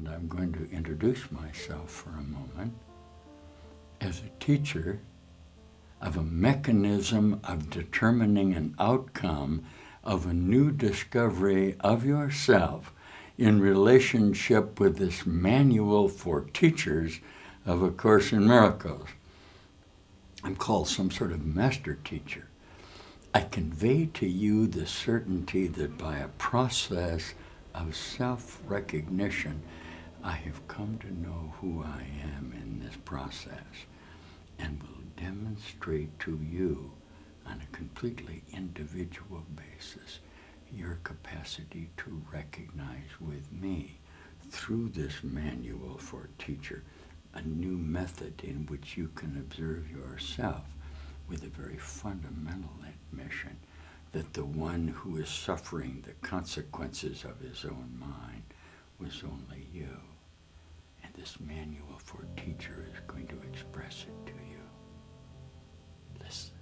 and I'm going to introduce myself for a moment as a teacher of a mechanism of determining an outcome of a new discovery of yourself in relationship with this manual for teachers of A Course in Miracles. I'm called some sort of master teacher. I convey to you the certainty that by a process of self-recognition, I have come to know who I am in this process and will demonstrate to you on a completely individual basis your capacity to recognize with me through this manual for a teacher a new method in which you can observe yourself with a very fundamental admission that the one who is suffering the consequences of his own mind was only you. And this manual for a teacher is going to express it to you. Listen.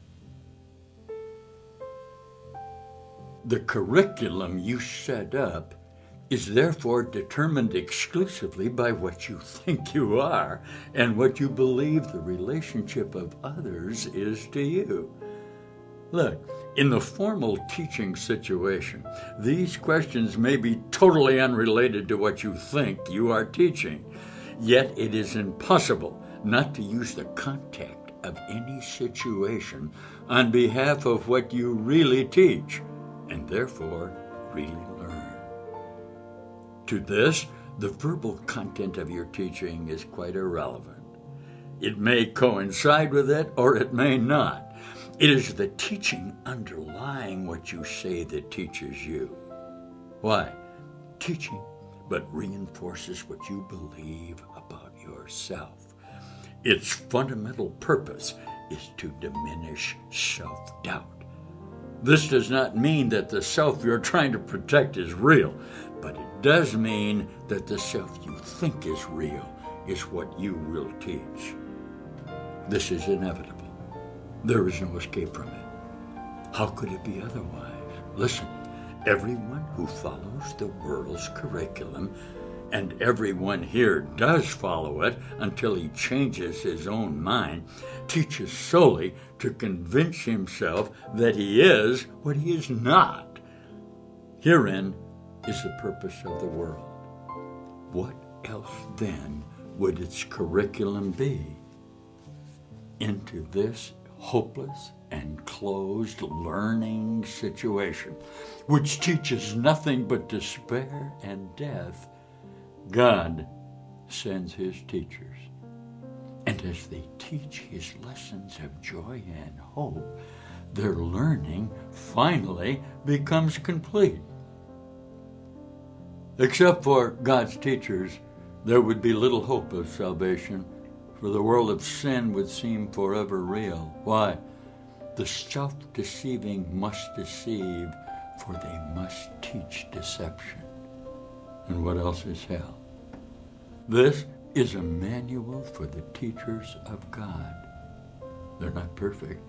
The curriculum you set up is therefore determined exclusively by what you think you are and what you believe the relationship of others is to you. Look, in the formal teaching situation, these questions may be totally unrelated to what you think you are teaching, yet it is impossible not to use the context of any situation on behalf of what you really teach, and therefore really learn. To this, the verbal content of your teaching is quite irrelevant. It may coincide with it, or it may not. It is the teaching underlying what you say that teaches you. Why? Teaching but reinforces what you believe about yourself. Its fundamental purpose is to diminish self-doubt. This does not mean that the self you're trying to protect is real, but it does mean that the self you think is real is what you will teach. This is inevitable. There is no escape from it. How could it be otherwise? Listen, everyone who follows the world's curriculum, and everyone here does follow it until he changes his own mind, teaches solely to convince himself that he is what he is not. Herein is the purpose of the world. What else then would its curriculum be? Into this hopeless and closed learning situation, which teaches nothing but despair and death, God sends his teachers. And as they teach his lessons of joy and hope, their learning finally becomes complete. Except for God's teachers, there would be little hope of salvation, for the world of sin would seem forever real. Why? The self-deceiving must deceive, for they must teach deception. And what else is hell? This is a manual for the teachers of God. They're not perfect,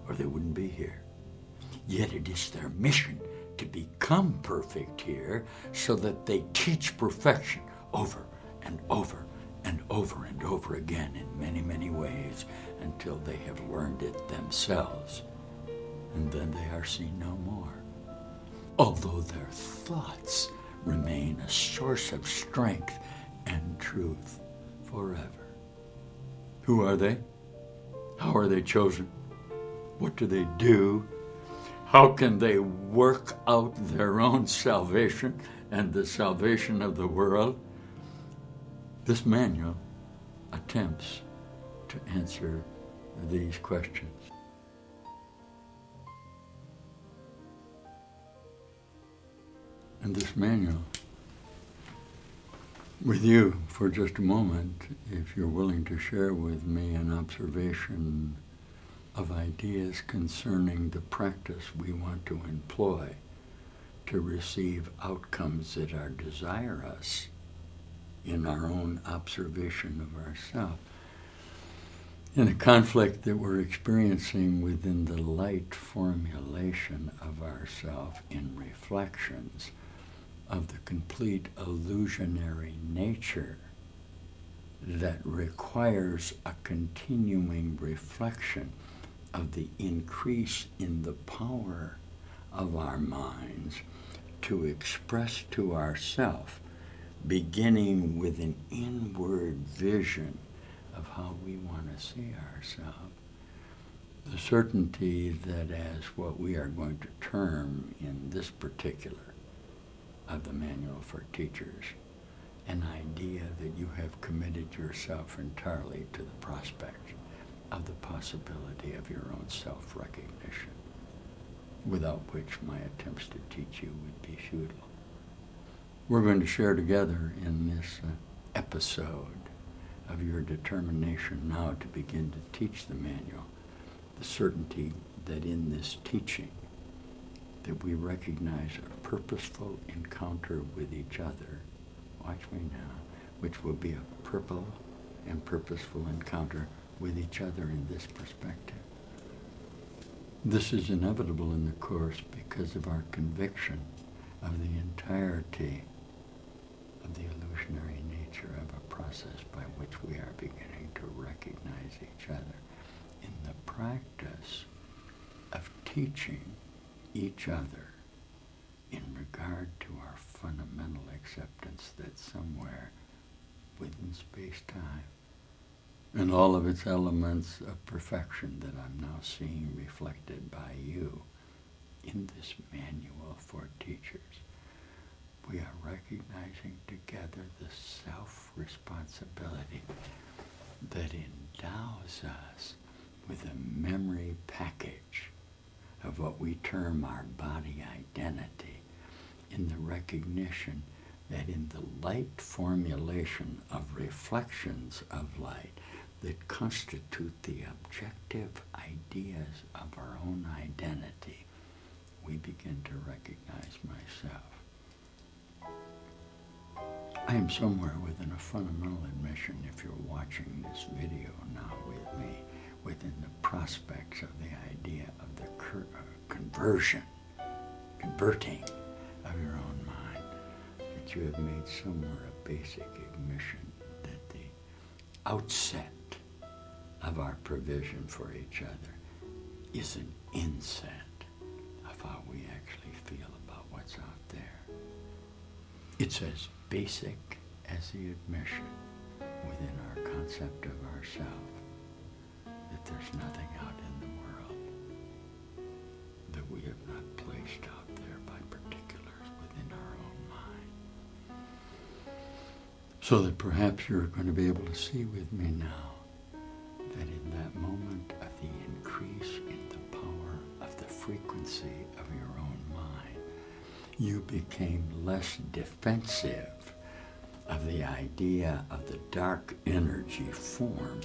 or they wouldn't be here. Yet it is their mission to become perfect here so that they teach perfection over and over and over and over again in many, many ways until they have learned it themselves. And then they are seen no more, although their thoughts remain a source of strength and truth forever. Who are they? How are they chosen? What do they do? How can they work out their own salvation and the salvation of the world? This manual attempts to answer these questions. And this manual, with you for just a moment, if you're willing to share with me an observation of ideas concerning the practice we want to employ to receive outcomes that are desirous in our own observation of ourselves. In a conflict that we're experiencing within the light formulation of ourself in reflections of the complete illusionary nature that requires a continuing reflection of the increase in the power of our minds to express to ourself, beginning with an inward vision of how we want to see ourselves, the certainty that as what we are going to term in this particular of the Manual for Teachers, an idea that you have committed yourself entirely to the prospect of the possibility of your own self-recognition, without which my attempts to teach you would be futile. We're going to share together in this episode of your determination now to begin to teach the manual, the certainty that in this teaching that we recognize a purposeful encounter with each other, watch me now, which will be a purple and purposeful encounter with each other in this perspective. This is inevitable in the Course because of our conviction of the entirety of the illusionary nature of a process by which we are beginning to recognize each other in the practice of teaching each other in regard to our fundamental acceptance that somewhere within space-time and all of its elements of perfection that I'm now seeing reflected by you in this Manual for Teachers, we are recognizing together the self-responsibility that endows us with a memory package of what we term our body identity, in the recognition that in the light formulation of reflections of light that constitute the objective ideas of our own identity, we begin to recognize myself. I am somewhere within a fundamental admission, if you're watching this video now with me, within the prospects of the idea of the converting of your own mind, that you have made somewhere a basic admission that the outset of our provision for each other is an inset of how we actually feel about what's out there. It's as basic as the admission within our concept of ourself that there's nothing out in the world that we have not placed out there by particulars within our own mind. So that perhaps you're going to be able to see with me now that in that moment of the increase in the power of the frequency of your own mind, you became less defensive of the idea of the dark energy form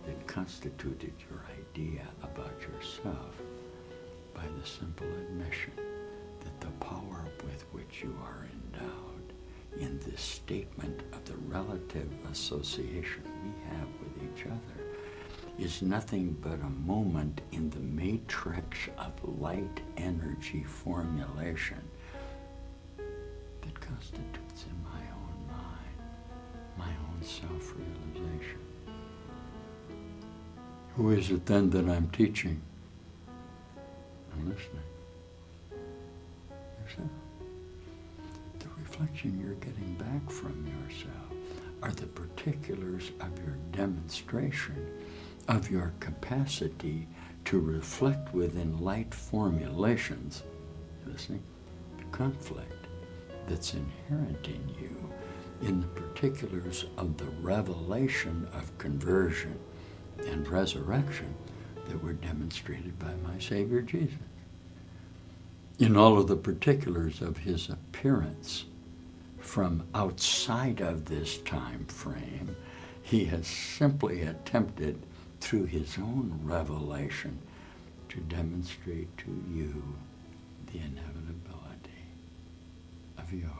that constituted your idea about yourself by the simple admission that the power with which you are endowed in this statement of the relative association we have with each other is nothing but a moment in the matrix of light energy formulation that constitutes in my own mind, my own self-realization. Who is it then that I'm teaching? I'm listening. Yourself. The reflection you're getting back from yourself are the particulars of your demonstration of your capacity to reflect within light formulations, listening, the conflict that's inherent in you in the particulars of the revelation of conversion and resurrection that were demonstrated by my Savior Jesus. In all of the particulars of his appearance from outside of this time frame, he has simply attempted through his own revelation to demonstrate to you the inevitability of yours.